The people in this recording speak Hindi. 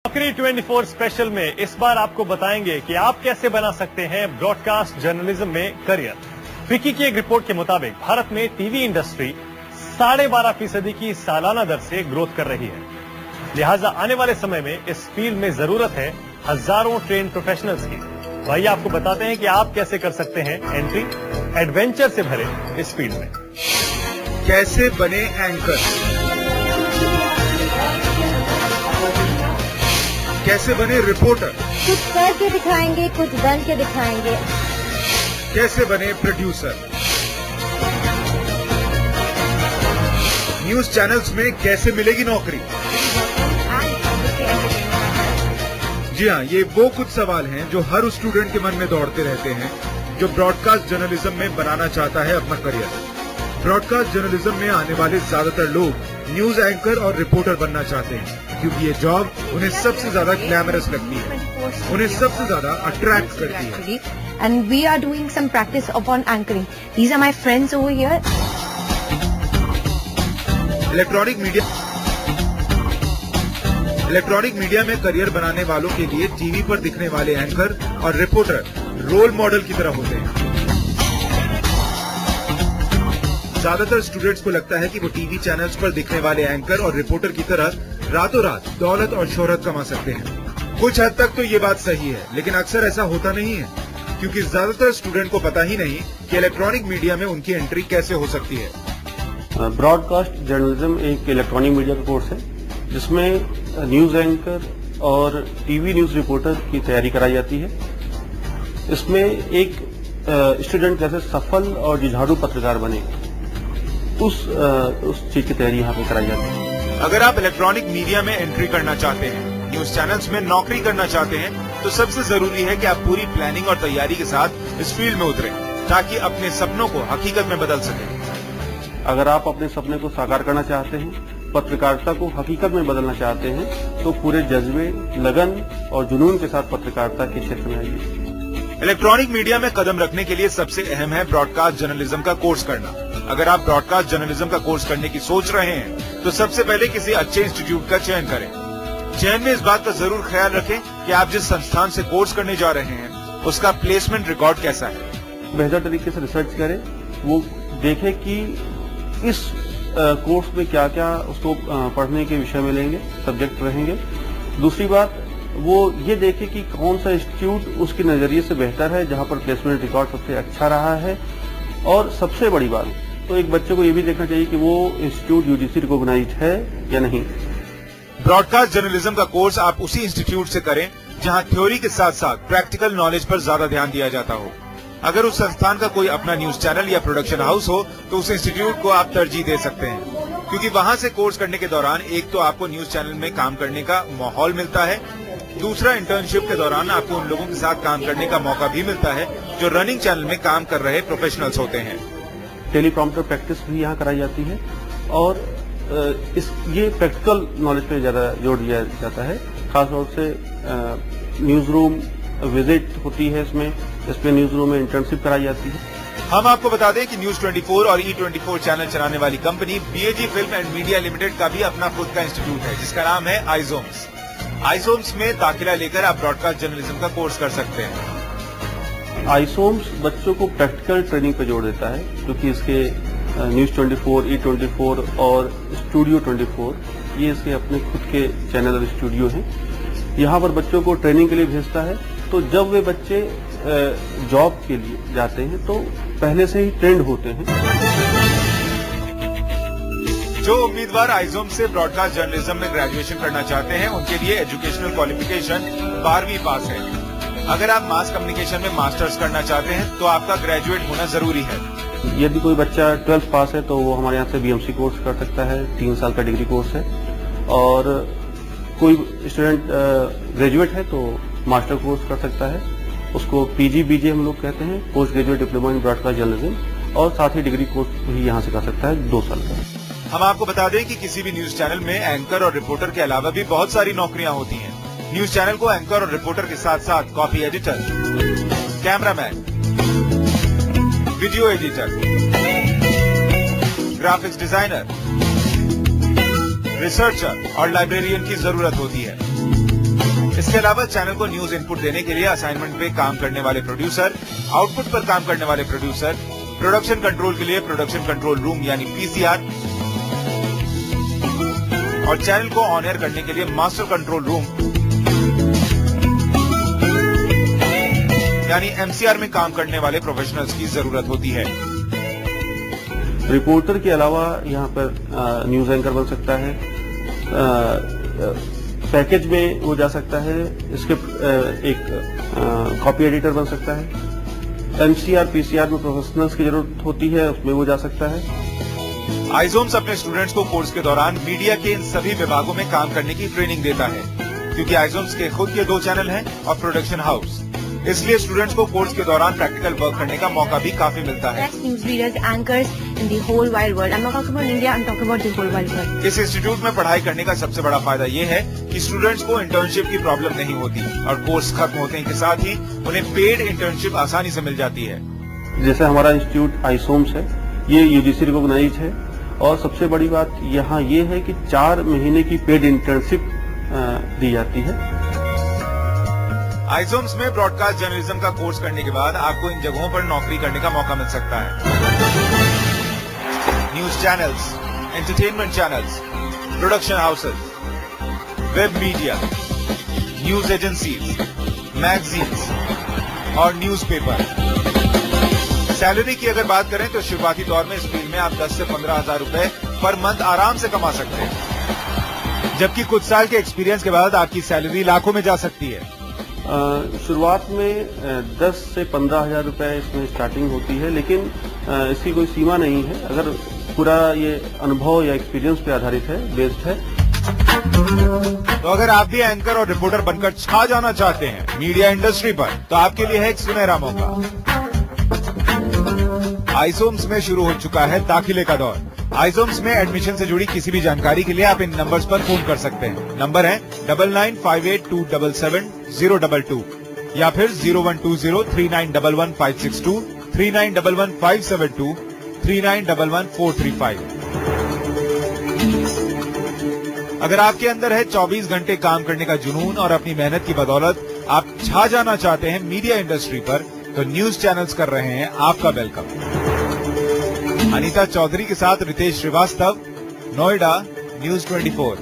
नौकरी 24 स्पेशल में इस बार आपको बताएंगे कि आप कैसे बना सकते हैं ब्रॉडकास्ट जर्नलिज्म में करियर। फिक्की की एक रिपोर्ट के मुताबिक भारत में टीवी इंडस्ट्री 12.5% की सालाना दर से ग्रोथ कर रही है। लिहाजा आने वाले समय में इस फील्ड में जरूरत है हजारों ट्रेन प्रोफेशनल्स की। भाई आपको बताते हैं कि आप कैसे कर सकते हैं एंट्री एडवेंचर से भरे इस फील्ड में। कैसे बने एंकर, कैसे बने रिपोर्टर, कुछ करके दिखाएंगे, कुछ बन के दिखाएंगे। कैसे बने प्रोड्यूसर, न्यूज चैनल्स में कैसे मिलेगी नौकरी। जी हाँ, ये वो कुछ सवाल हैं जो हर स्टूडेंट के मन में दौड़ते रहते हैं जो ब्रॉडकास्ट जर्नलिज्म में बनाना चाहता है अपना करियर। ब्रॉडकास्ट जर्नलिज्म में आने वाले ज्यादातर लोग न्यूज एंकर और रिपोर्टर बनना चाहते हैं क्योंकि ये जॉब उन्हें सबसे ज्यादा ग्लैमरस लगती है, उन्हें सबसे ज्यादा अट्रैक्ट करती है। And we are doing some practice upon anchoring. These are my friends over here. Electronic media में करियर बनाने वालों के लिए टीवी पर दिखने वाले एंकर और रिपोर्टर रोल मॉडल की तरह होते हैं। ज्यादातर स्टूडेंट्स को लगता है कि वो टीवी चैनल्स पर दिखने वाले एंकर और रिपोर्टर की तरह रातों रात दौलत और शोहरत कमा सकते हैं। कुछ हद तक तो ये बात सही है, लेकिन अक्सर ऐसा होता नहीं है क्योंकि ज्यादातर स्टूडेंट को पता ही नहीं कि इलेक्ट्रॉनिक मीडिया में उनकी एंट्री कैसे हो सकती है। ब्रॉडकास्ट जर्नलिज्म एक इलेक्ट्रॉनिक मीडिया का कोर्स है जिसमें न्यूज एंकर और टीवी न्यूज रिपोर्टर की तैयारी कराई जाती है। इसमें एक स्टूडेंट कैसे सफल और जुझारू पत्रकार बने उस चीज की तैयारी यहाँ पे कराई जाती है। अगर आप इलेक्ट्रॉनिक मीडिया में एंट्री करना चाहते हैं, न्यूज चैनल्स में नौकरी करना चाहते हैं, तो सबसे जरूरी है कि आप पूरी प्लानिंग और तैयारी के साथ इस फील्ड में उतरें ताकि अपने सपनों को हकीकत में बदल सकें। अगर आप अपने सपने को साकार करना चाहते हैं, पत्रकारिता को हकीकत में बदलना चाहते हैं, तो पूरे जज्बे, लगन और जुनून के साथ पत्रकारिता के क्षेत्र में आइए। इलेक्ट्रॉनिक मीडिया में कदम रखने के लिए सबसे अहम है ब्रॉडकास्ट जर्नलिज्म का कोर्स करना। अगर आप ब्रॉडकास्ट जर्नलिज्म का कोर्स करने की सोच रहे हैं तो सबसे पहले किसी अच्छे इंस्टीट्यूट का चयन करें। चयन में इस बात का जरूर ख्याल रखें कि आप जिस संस्थान से कोर्स करने जा रहे हैं उसका प्लेसमेंट रिकॉर्ड कैसा है। बेहतर तरीके से रिसर्च करें, वो देखें कि इस कोर्स में क्या क्या उसको पढ़ने के विषय मिलेंगे, सब्जेक्ट रहेंगे। दूसरी बात वो ये देखे कि कौन सा इंस्टीट्यूट उसके नजरिए से बेहतर है, जहां पर प्लेसमेंट रिकॉर्ड सबसे अच्छा रहा है। और सबसे बड़ी बात तो एक बच्चे को ये भी देखना चाहिए कि वो इंस्टीट्यूट यूजीसी रिकॉग्नाइज्ड है या नहीं। ब्रॉडकास्ट जर्नलिज्म का कोर्स आप उसी इंस्टीट्यूट से करें जहां थ्योरी के साथ साथ प्रैक्टिकल नॉलेज पर ज्यादा ध्यान दिया जाता हो। अगर उस संस्थान का कोई अपना न्यूज चैनल या प्रोडक्शन हाउस हो तो उस इंस्टीट्यूट को आप तरजीह दे सकते हैं क्योंकि वहां से कोर्स करने के दौरान एक तो आपको न्यूज चैनल में काम करने का माहौल मिलता है, दूसरा इंटर्नशिप के दौरान आपको उन लोगों के साथ काम करने का मौका भी मिलता है जो रनिंग चैनल में काम कर रहे प्रोफेशनल्स होते हैं। टेलीप्रॉम्प्टर प्रैक्टिस भी यहाँ कराई जाती है और ये प्रैक्टिकल नॉलेज पे ज्यादा जोर दिया जाता है। खासतौर से न्यूज रूम विजिट होती है इसमें न्यूज रूम में इंटर्नशिप कराई जाती है। हम आपको बता दें कि न्यूज 24 और E24 चैनल चलाने वाली company BAG film and media limited का भी अपना खुद का इंस्टीट्यूट है जिसका नाम है आइजोम्स। आइसोम्स में दाखिला लेकर आप ब्रॉडकास्ट जर्नलिज्म का कोर्स कर सकते हैं। आइसोम्स बच्चों को प्रैक्टिकल ट्रेनिंग पे जोर देता है क्योंकि इसके न्यूज 24, E24 और स्टूडियो 24 ये इसके अपने खुद के चैनल और स्टूडियो हैं। यहाँ पर बच्चों को ट्रेनिंग के लिए भेजता है, तो जब वे बच्चे जॉब के लिए जाते हैं तो पहले से ही ट्रेंड होते हैं। जो उम्मीदवार आइजोम से ब्रॉडकास्ट जर्नलिज्म में ग्रेजुएशन करना चाहते हैं उनके लिए एजुकेशनल क्वालिफिकेशन 12वीं पास है। अगर आप मास कम्युनिकेशन में मास्टर्स करना चाहते हैं तो आपका ग्रेजुएट होना जरूरी है। यदि कोई बच्चा 12th पास है तो वो हमारे यहाँ से BMC कोर्स कर सकता है, 3 साल का डिग्री कोर्स है। और कोई स्टूडेंट ग्रेजुएट है तो मास्टर कोर्स कर सकता है, उसको PG-BJ हम लोग कहते हैं, post graduate diploma in broadcast journalism, और साथ ही डिग्री कोर्स भी यहाँ से कर सकता है 2 साल का। हम आपको बता दें कि किसी भी न्यूज चैनल में एंकर और रिपोर्टर के अलावा भी बहुत सारी नौकरियां होती हैं। न्यूज चैनल को एंकर और रिपोर्टर के साथ साथ copy editor, cameraman, video editor, graphics designer, researcher और लाइब्रेरियन की जरूरत होती है। इसके अलावा चैनल को न्यूज इनपुट देने के लिए असाइनमेंट पे काम करने वाले प्रोड्यूसर, आउटपुट पर काम करने वाले प्रोड्यूसर, प्रोडक्शन कंट्रोल के लिए प्रोडक्शन कंट्रोल रूम यानी पीसीआर और चैनल को ऑन एयर करने के लिए मास्टर कंट्रोल रूम यानी एमसीआर में काम करने वाले प्रोफेशनल्स की जरूरत होती है। रिपोर्टर के अलावा यहाँ पर न्यूज एंकर बन सकता है, पैकेज में वो जा सकता है, एक कॉपी एडिटर बन सकता है, एमसीआर पीसीआर में प्रोफेशनल्स की जरूरत होती है, उसमें वो जा सकता है। आइजोम्स अपने स्टूडेंट्स को कोर्स के दौरान मीडिया के इन सभी विभागों में काम करने की ट्रेनिंग देता है, क्योंकि आइजोम्स के खुद के 2 चैनल हैं और प्रोडक्शन हाउस, इसलिए स्टूडेंट्स को कोर्स के दौरान प्रैक्टिकल वर्क करने का मौका भी काफी मिलता है। Best news readers, anchors in the whole wide world. I'm not talking about India, I'm talking about the whole wide world. इस इंस्टीट्यूट में पढ़ाई करने का सबसे बड़ा फायदा ये है कि स्टूडेंट्स को इंटर्नशिप की प्रॉब्लम नहीं होती और कोर्स खत्म होने के साथ ही उन्हें पेड इंटर्नशिप आसानी से मिल जाती है। जैसे हमारा इंस्टीट्यूट आइसोम्स है, ये यूजीसी रिकॉग्नाइज है और सबसे बड़ी बात यहाँ ये है कि 4 महीने की पेड इंटर्नशिप दी जाती है। आइजोम्स में ब्रॉडकास्ट जर्नलिज्म का कोर्स करने के बाद आपको इन जगहों पर नौकरी करने का मौका मिल सकता है। News channels, entertainment channels, production houses, web media, news agencies, magazines और न्यूज़पेपर। सैलरी की अगर बात करें तो शुरुआती दौर में इस फील्ड में आप 10 से 15 हजार रुपए पर मंथ आराम से कमा सकते हैं, जबकि कुछ साल के एक्सपीरियंस के बाद आपकी सैलरी लाखों में जा सकती है। शुरुआत में 10 से 15 हजार रुपए इसमें स्टार्टिंग होती है, लेकिन इसकी कोई सीमा नहीं है। अगर पूरा ये अनुभव या एक्सपीरियंस पे आधारित है, बेस्ड है। तो अगर आप भी एंकर और रिपोर्टर बनकर छा जाना चाहते हैं मीडिया इंडस्ट्री पर, तो आपके लिए है एक सुनहरा मौका। आइजोम्स में शुरू हो चुका है दाखिले का दौर। आइजोम्स में एडमिशन से जुड़ी किसी भी जानकारी के लिए आप इन नंबर्स पर फोन कर सकते हैं। नंबर है 9958277022 या फिर 0120391156 391157 3911 अगर आपके अंदर है 24 घंटे काम करने का जुनून और अपनी मेहनत की बदौलत आप छा जाना चाहते हैं मीडिया इंडस्ट्री पर, तो न्यूज चैनल्स कर रहे हैं आपका वेलकम। अनीता चौधरी के साथ रितेश श्रीवास्तव, नोएडा, न्यूज 24।